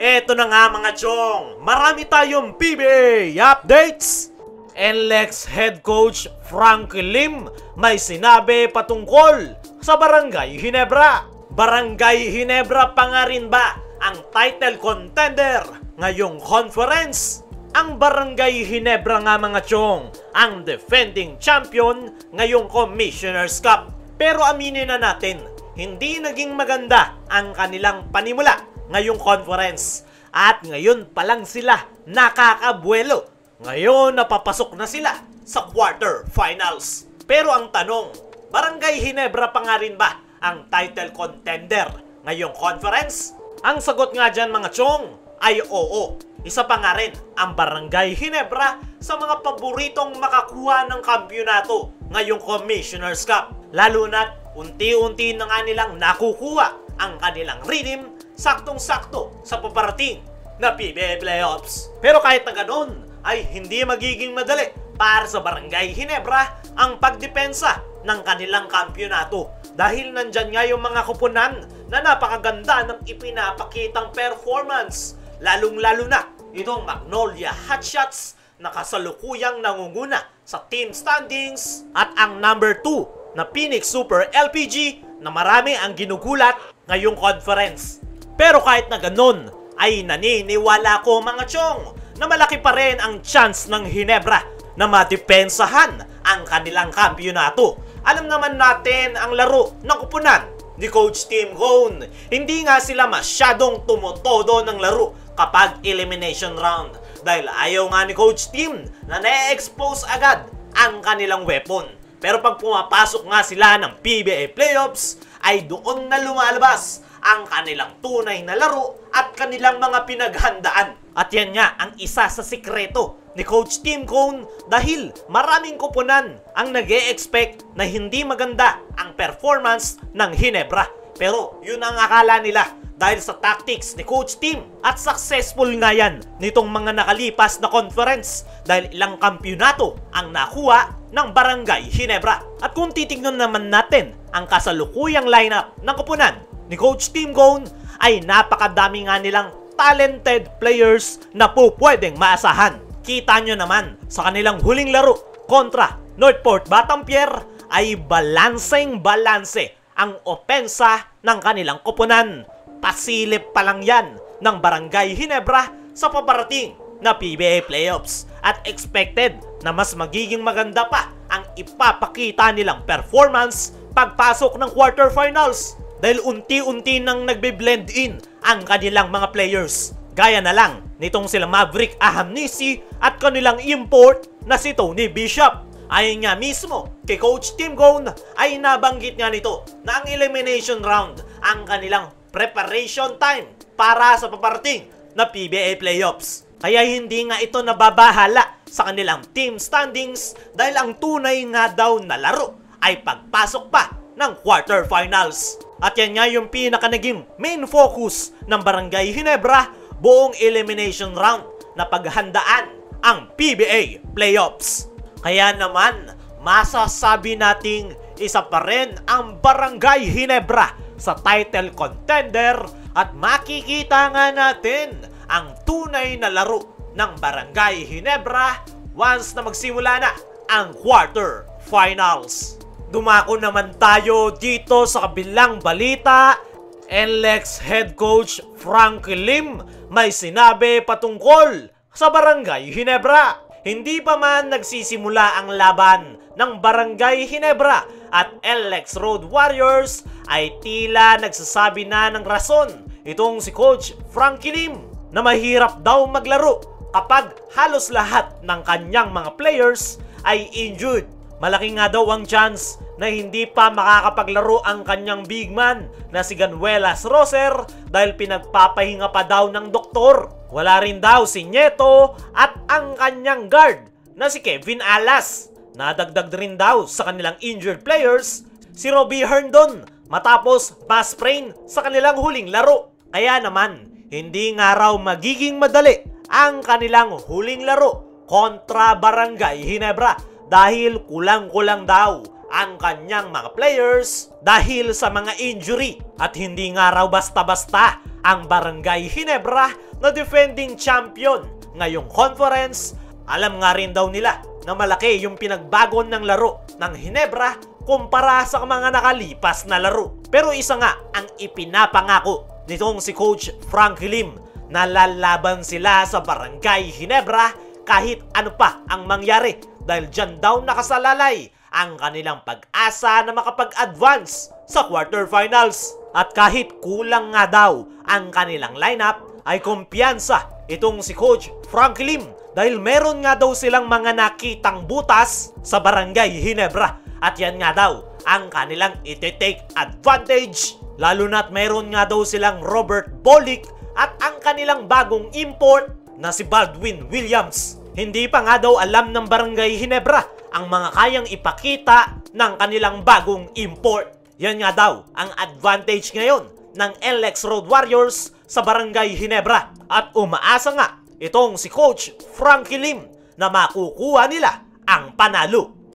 Eto na nga mga chong, marami tayong PBA updates. NLEX head coach Frankie Lim may sinabi patungkol sa Barangay Ginebra. Barangay Ginebra pa nga rin ba ang title contender ngayong conference? Ang Barangay Ginebra nga mga chong, ang defending champion ngayong Commissioner's Cup. Pero aminin na natin, hindi naging maganda ang kanilang panimula ngayong conference. At ngayon pa lang sila nakakabuelo. Ngayon napapasok na sila sa quarter finals. Pero ang tanong, Barangay Ginebra pa nga rin ba ang title contender ngayong conference? Ang sagot nga dyan mga chong ay oo. Isa pa nga rin ang Barangay Ginebra sa mga paboritong makakuha ng kampyonato ngayong Commissioner's Cup. Lalo na't unti-unti na nga nilang nakukuha ang kanilang rhythm saktong-sakto sa paparating na PBA playoffs. Pero kahit na ganun ay hindi magiging madali para sa Barangay Ginebra ang pagdepensa ng kanilang kampyonato. Dahil nandyan nga yung mga kupunan na napakaganda ng ipinapakitang performance. Lalong-lalo na itong Magnolia Hotshots na kasalukuyang nangunguna sa team standings at ang number 2 na Phoenix Super LPG na marami ang ginugulat ngayong conference. Pero kahit na ganun ay naniniwala ko mga chong na malaki pa rin ang chance ng Ginebra na madepensahan ang kanilang kampyonato. Alam naman natin ang laro ng kupunan ni Coach Tim Cone. Hindi nga sila masyadong tumotodo ng laro kapag elimination round. Dahil ayaw nga ni Coach Tim na na-expose agad ang kanilang weapon. Pero pag pumapasok nga sila ng PBA playoffs, ay doon na lumalabas ang kanilang tunay na laro at kanilang mga pinaghandaan. At yan nga ang isa sa sikreto ni Coach Tim Cone dahil maraming kupunan ang nag-e-expect na hindi maganda ang performance ng Ginebra. Pero yun ang akala nila dahil sa tactics ni Coach Tim at successful nga yan nitong mga nakalipas na conference dahil ilang kampyonato ang nakuha ng Barangay Ginebra. At kung titignan naman natin ang kasalukuyang lineup ng kupunan ni Coach Tim Cone ay napakadami nga nilang talented players na po pwedeng maasahan. Kita nyo naman sa kanilang huling laro kontra Northport Batampier ay balanseng-balanse ang opensa ng kanilang kupunan. Pasilip pa lang yan ng Barangay Ginebra sa paparating na PBA playoffs at expected na mas magiging maganda pa ang ipapakita nilang performance pagpasok ng quarterfinals dahil unti-unti nang nagbe-blend in ang kanilang mga players. Gaya na lang nitong sila Maverick Ahamnisi at kanilang import na si Tony Bishop. Ayon nga mismo kay Coach Tim Cone ay nabanggit nga nito na ang elimination round ang kanilang preparation time para sa paparating na PBA playoffs. Kaya hindi nga ito nababahala sa kanilang team standings dahil ang tunay nga daw na laro ay pagpasok pa ng quarterfinals. At yan nga yung pinaka naging main focus ng Barangay Ginebra buong elimination round na paghandaan ang PBA playoffs. Kaya naman masasabi nating isa pa rin ang Barangay Ginebra sa title contender at makikita nga natin ang tunay na laro ng Barangay Ginebra once na magsimula na ang quarter finals. Dumako naman tayo dito sa kabilang balita. NLEX head coach Frankie Lim may sinabi patungkol sa Barangay Ginebra. Hindi pa man nagsisimula ang laban ng Barangay Ginebra at NLEX Road Warriors ay tila nagsasabi na ng rason itong si Coach Frankie Lim na mahirap daw maglaro kapag halos lahat ng kanyang mga players ay injured. Malaki nga daw ang chance na hindi pa makakapaglaro ang kanyang big man na si Ganuelas Roser dahil pinagpapahinga pa daw ng doktor. Wala rin daw si Nieto at ang kanyang guard na si Kevin Alas. Nadagdag rin daw sa kanilang injured players si Robbie Herndon matapos pass sprain sa kanilang huling laro. Kaya naman, hindi nga raw magiging madali ang kanilang huling laro kontra Barangay Ginebra dahil kulang-kulang daw ang kanyang mga players dahil sa mga injury. At hindi nga raw basta-basta ang Barangay Ginebra na defending champion ngayong conference. Alam nga rin daw nila na malaki yung pinagbago ng laro ng Ginebra kumpara sa mga nakalipas na laro. Pero isa nga ang ipinapangako nitong si Coach Frankie Lim na lalaban sila sa Barangay Ginebra kahit ano pa ang mangyari dahil dyan daw nakasalalay ang kanilang pag-asa na makapag-advance sa quarterfinals. At kahit kulang nga daw ang kanilang lineup ay kumpiyansa itong si Coach Frankie Lim dahil meron nga daw silang mga nakitang butas sa Barangay Ginebra. At yan nga daw ang kanilang iti-take advantage. Lalo na't meron nga daw silang Robert Bolick at ang kanilang bagong import na si Baldwin Williams. Hindi pa nga daw alam ng Barangay Ginebra ang mga kayang ipakita ng kanilang bagong import. Yan nga daw ang advantage ngayon ng NLEX Road Warriors sa Barangay Ginebra. At umaasa nga itong si Coach Frankie Lim na makukuha nila ang panalo.